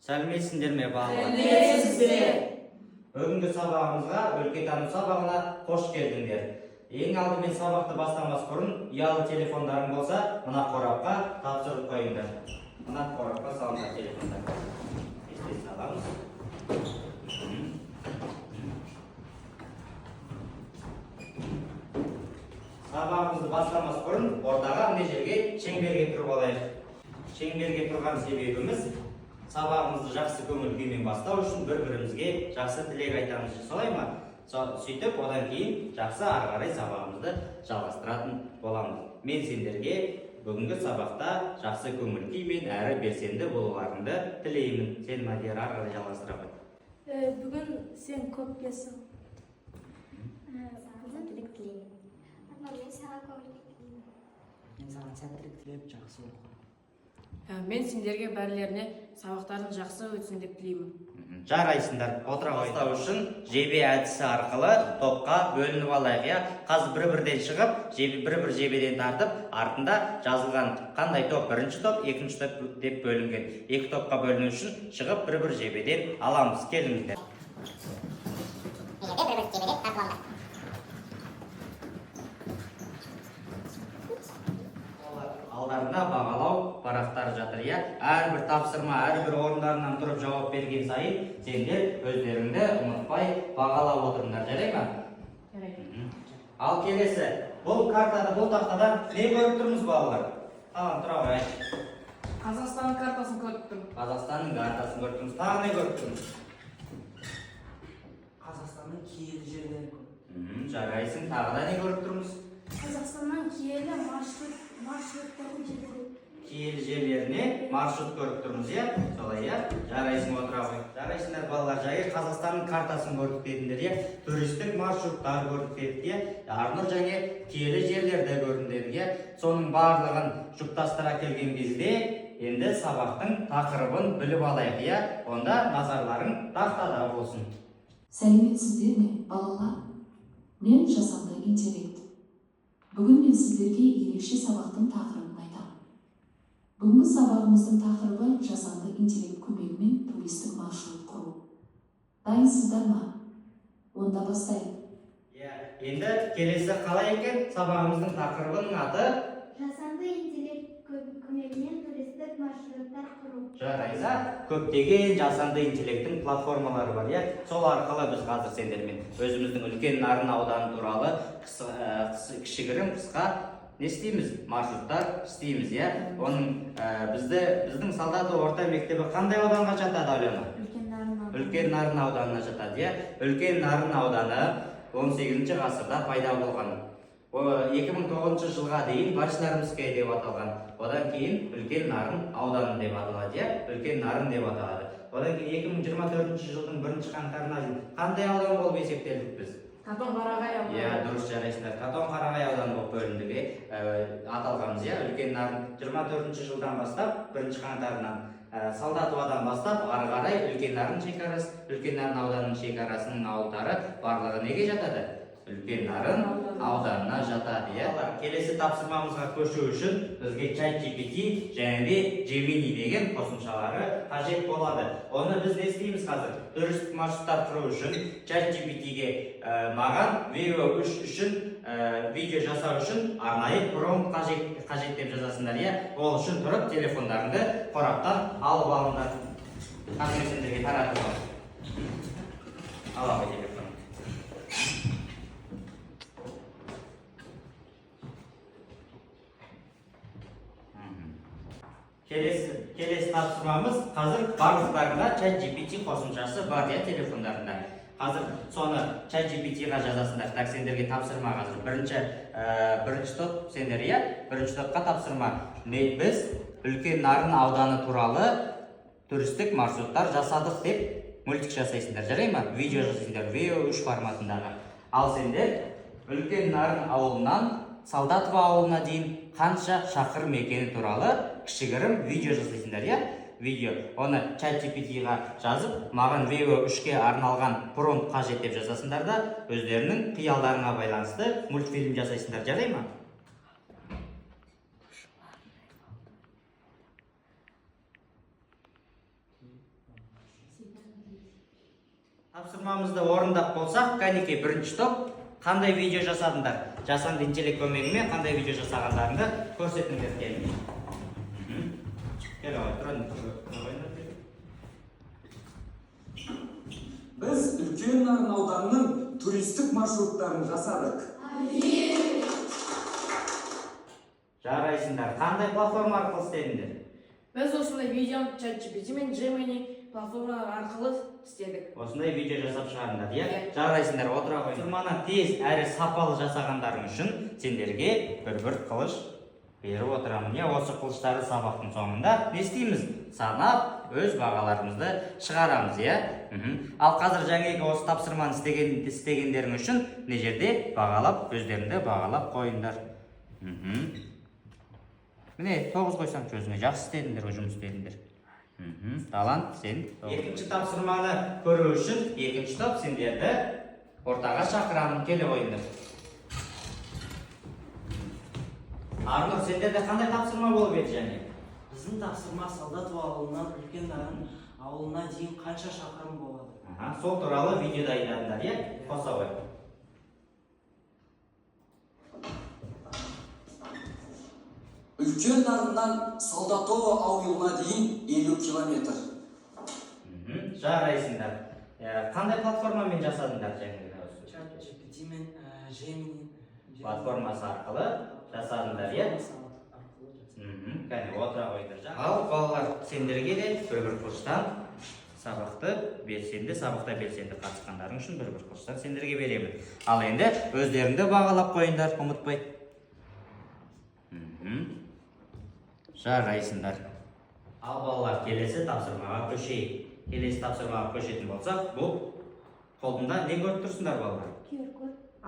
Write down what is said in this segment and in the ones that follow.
Сәлеметсіңдер ме балалар? Сәлеметсіздер. Бүгінгі сабағымызға өлкетану сабағына қош келдіңдер. Ең алдымен сабақты бастамас бұрын ұялы телефондарың болса, мына қорапқа тапсырып қойыңдар. Мына қорапқа салыңдар телефондар. Есте саламыз. Сабағымызды бастамас бұрын ортаға мына жерге шеңберге тұрып алайық. Шеңберге тұрған себебіміз сабағымызды жақсы көңіл күймен бастау үшін бір-бірімізге жақсы тілек айтамыз, солай ма? Сөйтіп, одан кейін жақсы ары қарай сабағымызды жалғастыратын боламыз. Мен сендерге бүгінгі сабақта жақсы көңіл күймен әрі белсенді болуларыңды тілеймін. Сен, Мадияр, ары қарай жалғастыра қой. Бүгін сен көп келсің. Сәттілік тілеймін. Мен саған көңілдік тілеймін. Мен саған сәттілік тілеп, жақсы оқы. Мен сендерге бәрлеріне сабақтарын жақсы өтсін деп тілеймін. Жарайсыңдар, отыра бастау үшін жебе әдісі арқылы топқа бөлініп алайық. Қазір бір-бірден шығып, бір-бір жебеден тартып, артында жазылған қандай топ, бірінші топ, екінші топ деп бөлінген. Екі топқа бөліну үшін шығып бір-бір жебеден аламыз. Келіңіздер. Алдарында бағалау парақтары жатыр. Әрбір тапсырма, әрбір орындарынан тұрып жауап берген сайын сендер өздеріңді ұмытпай бағалап отырыңдар, жарай ма? Жарайды. Ал келесі, бұл картада, бұл тақтада не көріп тұрмыз балалар? Тамам, тұра қояйық. Қазақстанның картасын көріп тұрмын. Қазақстанның картасын көріп тұрмыз. Тағы не көріп тұрмыз? Қазақстанның киелі жерлері көп. Жарайсың, тағы да не көріп тұрмыз? Қазақстаннан киелі маршруттардың жерлері. Киелі жерлеріне маршрут көріп тұрмыз, солай, жарайсың, отыра қой. Жарайсыңдар балалар, жайы Қазақстанның картасын көрдік дедіңдер, туристік маршруттар көрдік дедік, Арнұр және киелі жерлерді көрдім дедік, соның барлығын жұптастыра келген кезде енді сабақтың тақырыбын біліп алайық, онда назарларың тақтада болсын. Сәлеметсіздер ме, балалар? Мен жасанды интеллект. Бүгін мен сіздерге ерекше сабақтың тақырыбын айтамын. Бүгінгі сабағымыздың тақырыбы жасанды интеллект көмегімен туристік маршрут құру. Дайынсыздар ма? Онда бастайық. Енді келесі қалай екен? Сабағымыздың тақырыбының аты Жасанды интеллект көмегімен туристік маршруттар құру. Жарайса, көптеген жасанды интеллекттің платформалары бар, сол арқылы біз қазір сендермен өзіміздің үлкен Нарын ауданы туралы кішігірім қысқа не істейміз? Маршруттар істейміз, Оның біздің Солдаты орта мектебі қандай ауданға жатады, Алена? Үлкен Нарын ауданына жатады, Үлкен Нарын ауданы 18 ғасырда пайда болған. 2009 жылға дейін Башнарымская деп аталған. Одан кейін Үлкен Нарын ауданы деп аталады, Үлкен Нарын деп аталады. Одан кейін 2024 жылдың 1 қаңтарына дейін қандай аудан болып есептелдік біз? Қатон-Қарағай ауданы. Дұрыс, жарайсыңдар. Қатон-Қарағай ауданы болып бөліндіге аталғанбыз, Үлкен Нарын 24 жылдан бастап 1 қаңтарынан Солдатовадан бастап ары қарай Үлкен Нарын шекарасы, Үлкен Нарын ауданының шекарасының ауылдары барлығы неге жатады? Үлкен Нарын ауданына жатады. Келесі тапсырмамызға көшу үшін бізге ChatGPT және Gemini деген қосымшалары қажет болады. Оны біз не істейміз қазір? Туристік маршруттар құру үшін ChatGPT-ге маған VO3 үшін видео жасау үшін арнайы промпт қажет деп жазасыңдар, Ол үшін тұрып телефондарыңды қораптан алып алыңдар. Қазір сендерге таратып ал. Ал телефон. Келесі тапсырмамыз қазір барлықтарында ChatGPT қосымшасы бар, телефондарында. Қазір соны ChatGPT-ға жазасыңдар. Так, сендерге тапсырма қазір. Бірінші топ сендер, бірінші топқа тапсырма. Біз Үлкен Нарын ауданы туралы туристік маршруттар жасадық деп мультик жасайсыңдар, жарай ма? Видео жасайсыңдар, VO3 форматындағы. Ал сендер Үлкен Нарын ауылынан Солдатова ауылына дейін қанша шақырым екені туралы кішігірім видео жасайсыңдар, Видео. Оны ChatGPT-ға жазып, маған VO3-ке арналған промпт қажет деп жазасыңдар да, өздерінің қиялдарына байланысты мультфильм жасайсыңдар, жарай ма? Тапсырмамызды орындап болсақ, кәнекей бірінші топ қандай видео жасадыңдар? Жасанды интеллект көмегімен қандай видео жасағандарыңды көрсетіңдер келіңдер. Біз үлкен Нарын ауданының туристік маршруттарын жасадық. Жарайсыңдар. Қандай платформа арқылы істедіңдер? Біз осындай видеоны ChatGPT мен Gemini платформалар арқылы істедік. Осындай видео жасап шығарыңдар, иә? Жарайсыңдар, отыра қойыңдар. Тапсырманы тез әрі сапалы жасағандарың үшін сендерге бір қылыш беріп отырамын. Я осы қылыштарды сабақтың соңында не істейміз? Санап, өз бағаларымызды шығарамыз, иә? Ал қазір жаңағы осы тапсырманы істегендерің үшін не жерде бағалап, өздеріңді бағалап қойыңдар. Міне, 9 қойсам өзіңе жақсы істедіңдер, жұмыс істедіңдер. Талант, сен. Екінші тапсырманы көру үшін екінші топ сендерді ортаға шақырамын, келе қойыңдар. Арнұр, сендерде қандай тапсырма болып еді және? Біздің тапсырма Солдатов ауылынан үлкен Нарын ауылына дейін қанша шақырым болады? Сол туралы видео дайындадыңдар, иә? Қоса қой. Үлкен Нарыннан Солдатово ауылына дейін 50 километр. Жарайсыңдар. Қандай платформамен жасадыңдар және? ChatGPT мен Gemini Платформасы арқылы жасадыңдар, иә? Кәне, отыра қойыңдар. Ал балалар, сендерге де бір қылыштан сабақты белсенді қатысқандарың үшін бір қылыштан сендерге беремін. Ал енді өздеріңді бағалап қойыңдар, ұмытпай. Жарайсыңдар. Ал балалар, келесі тапсырмаға көшейік. Келесі тапсырмаға көшетін болсақ, бұл қолында не көріп тұрсыңдар балалар?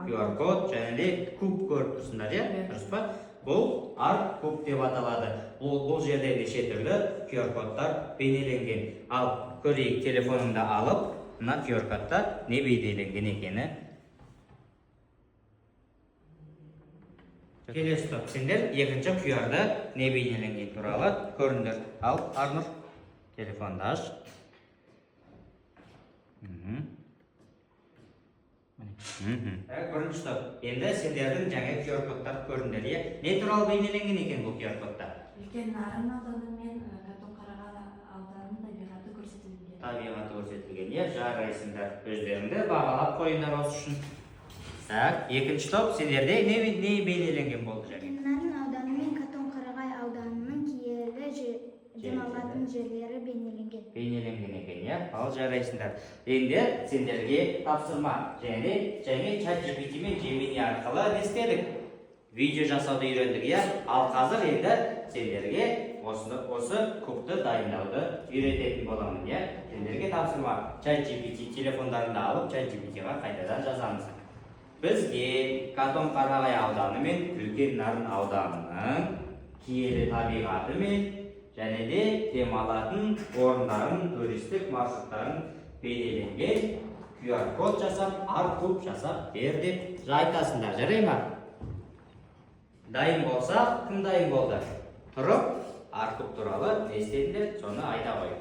QR код және де куб көріп тұрсыңдар, иә? Дұрыс па? Бұл арт-куб деп аталады. Бұл жерде неше түрлі QR кодтар бейнеленген. Ал көрейік, телефоныңды алып, мына QR кодта не бейнеленген екені. Келесі топ, сендер екінші QR-да не бейнеленген туралы көріңдер. Ал Арнұр, телефонды аш. Бірінші топ, енді сендердің жаңа QR кодтар көріңдер, иә? Не туралы бейнеленген екен бұл QR кодта? Үлкен Нарын ауданы мен Қатон-Қарағай ауданының табиғаты көрсетілген. Табиғаты көрсетілген, иә? Жарайсыңдар. Өздеріңді бағалап қойыңдар осы үшін. Екінші топ, сендерде не бейнеленген болды жаңа? Нарын ауданы мен Қатон-Қарағай ауданының киелі демалатын жерлері бейнеленген. Бейнеленген екен, иә? Ал жарайсыңдар. Енді сендерге тапсырма және ChatGPT мен Gemini арқылы не істедік? Видео жасауды үйрендік, иә? Ал қазір енді сендерге осы кубты дайындауды үйрететін боламын, иә? Сендерге тапсырма ChatGPT телефондарында алып ChatGPT-ға қайтадан жазамыз. Бізге Қатон-Қарағай ауданы мен үлкен Нарын ауданының киелі табиғаты мен және де демалатын орындарын, туристік маршруттарын бейнеленген QR код жасап, арт-куб жасап бер деп айтасыңдар, жарай ма? Дайын болса, кім дайын болды? Тұрып, арт-куб туралы не істедіңдер, соны айта қой.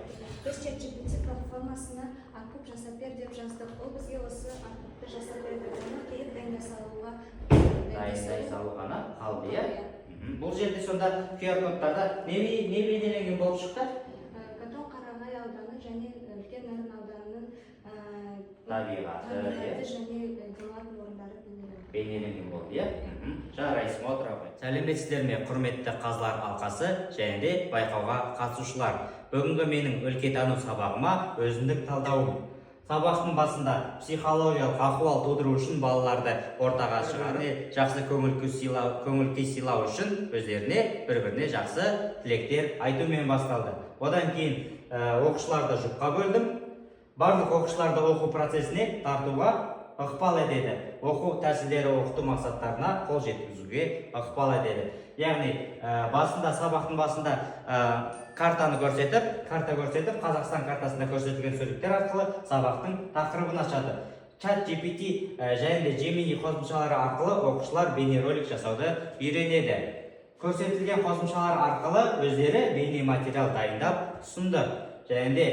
Біз ChatGPT платформасына арт-куб жасап бер деп жаздық. Ол бізге осы арт-кубты жасап берді. Оны қиып дайындай салу ғана қалды, иә? Бұл жерде сонда QR кодтарда не бейнеленген болып шықты? Қатон-Қарағай ауданы және үлкен Нарын ауданының табиғаты және демалатын орындары бейнеленген болды, иә? Жарайсың, отыра қой. Сәлеметсіздер ме, құрметті қазылар алқасы және де байқауға қатысушылар. Бүгінгі менің өлкетану сабағыма өзіндік талдауым. Сабақтың басында психологиялық ахуал тудыру үшін балаларды ортаға шығарып, жақсы көңіл-күй сыйлау үшін өздеріне бір-біріне жақсы тілектер айтумен басталды. Одан кейін оқушыларды жұпқа бөлдім. Барлық оқушыларды оқу процесіне тартуға ықпал етеді. Оқу тәсілдері оқыту мақсаттарына қол жеткізуге ықпал етеді. Яғни сабақтың басында карта көрсетіп, Қазақстан картасында көрсетілген суреттер арқылы сабақтың тақырыбын ашады. ChatGPT және де Gemini қосымшалары арқылы оқушылар бейнеролик жасауды үйренеді. Көрсетілген қосымшалар арқылы өздері бейне материал дайындап ұсынды. және де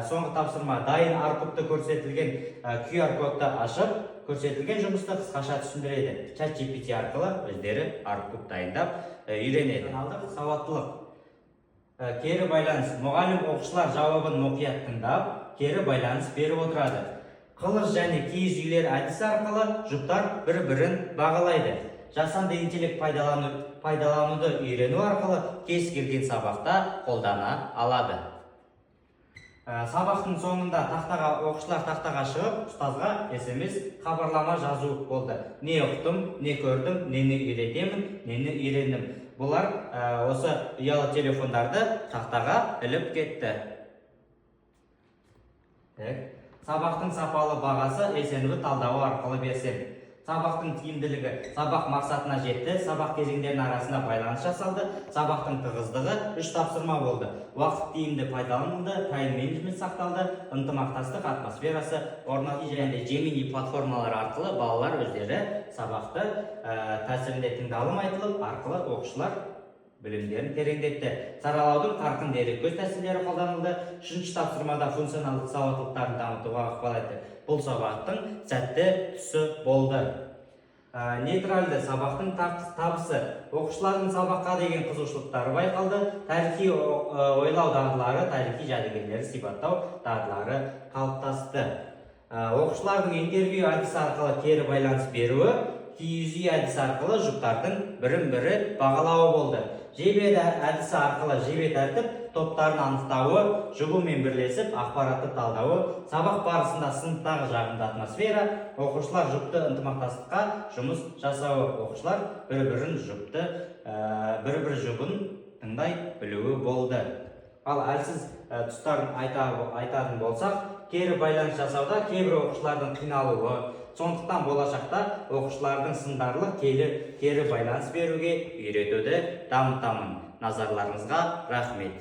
соңғы тапсырма дайын аркутта көрсетілген QR кодты ашып, көрсетілген жұмысты қысқаша түсіндіреді. ChatGPT арқылы өздері аркут дайындап үйренеді. Сауаттылық. Кері байланыс. Мұғалім оқушылар жауабын мұқият тыңдап, кері байланыс беріп отырады. Қылыш және киіз үйлер әдісі арқылы жұптар бір-бірін бағалайды. Жасанды интеллект пайдалануды үйрену арқылы кез келген сабақта қолдана алады. Сабақтың соңында оқушылар тақтаға шығып, ұстазға SMS хабарлама жазу болды. Не ұқтым, не көрдім, нені үйретемін, нені үйрендім. Бұлар осы ұялы телефондарды тақтаға іліп кетті. Сабақтың сапалы бағасы СНВ талдауы арқылы берсем. Сабақтың тиімділігі, сабақ мақсатына жетті, сабақ кезеңдерінің арасында байланыс жасалды, сабақтың тығыздығы 3 тапсырма болды. Уақыт тиімді пайдаланылды, тайм-менеджмент сақталды, ынтымақтастық атмосферасы орнатылды және Gemini платформалары арқылы балалар өздері сабақты тәсілінде тыңдалым айтылып, арқылы оқушылар білімдерін тереңдетті. Саралаудың қарқын дереккөз тәсілдері қолданылды. 3-ші тапсырмада функционалдық сауаттылықтарын дамытуға ықпал етті. Бұл сабақтың сәтті тұсы болды. Нейтральды сабақтың табысы. Оқушылардың сабаққа деген қызығушылықтары байқалды. Тарихи ойлау дағдылары, тарихи жәдігерлерді сипаттау дағдылары қалыптасты. Оқушылардың интервью әдісі арқылы кері байланыс беруі, киіз үй әдісі арқылы жұптардың бірін-бірі бағалауы болды. Жебе әдісі арқылы жебе тәртіп топтарын анықтауы, жұбымен бірлесіп ақпаратты талдауы, сабақ барысында сыныптағы жағымды атмосфера, оқушылар жұпты ынтымақтастыққа жұмыс жасауы, оқушылар бір-бір жұбын тыңдай білуі болды. Ал әлсіз тұстарын айтатын болсақ, кері байланыс жасауда кейбір оқушылардың қиналуы, сондықтан болашақта оқушылардың сындарлы кері байланыс беруге үйретуді дамытамын. Назарларыңызға рахмет.